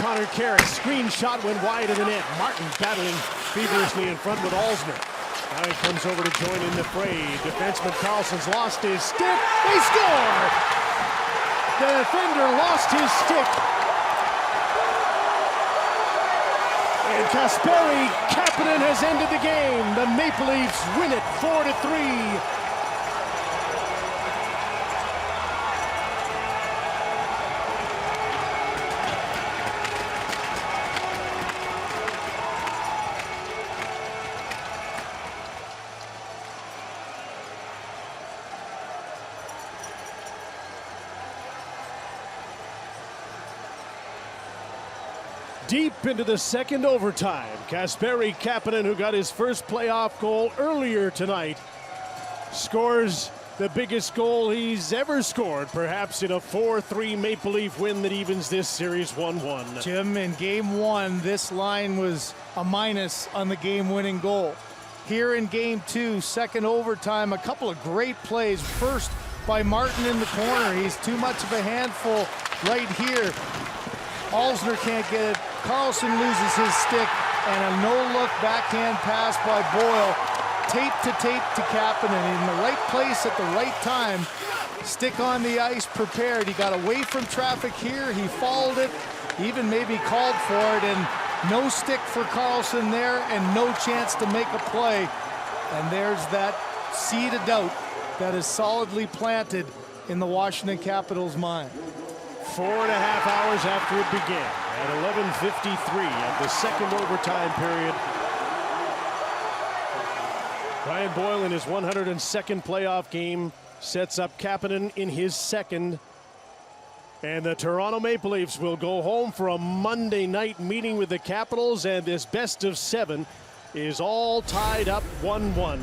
Connor Carey. Screen shot went wide of the net. Martin battling feverishly in front with Alsner. Now he comes over to join in the fray. Defenseman Carlson's lost his stick. They score! The defender lost his stick. And Kasperi Kapanen has ended the game. The Maple Leafs win it 4-3. Deep into the second overtime, Kasperi Kapanen, who got his first playoff goal earlier tonight, scores the biggest goal he's ever scored, perhaps in a 4-3 Maple Leaf win that evens this series 1-1. Jim, in game one, this line was a minus on the game-winning goal. Here in game two, second overtime, a couple of great plays. First by Martin in the corner. He's too much of a handful right here. Alsner can't get it. Carlson loses his stick, and a no-look backhand pass by Boyle. Tape to Kapanen in the right place at the right time. Stick on the ice, prepared. He got away from traffic here. He followed it, even maybe called for it, and no stick for Carlson there, and no chance to make a play. And there's that seed of doubt that is solidly planted in the Washington Capitals' mind. 4.5 hours after it began, at 11:53 of the second overtime period. Brian Boyle in his 102nd playoff game sets up Kapanen in his second. And the Toronto Maple Leafs will go home for a Monday night meeting with the Capitals, and this best of 7 is all tied up 1-1.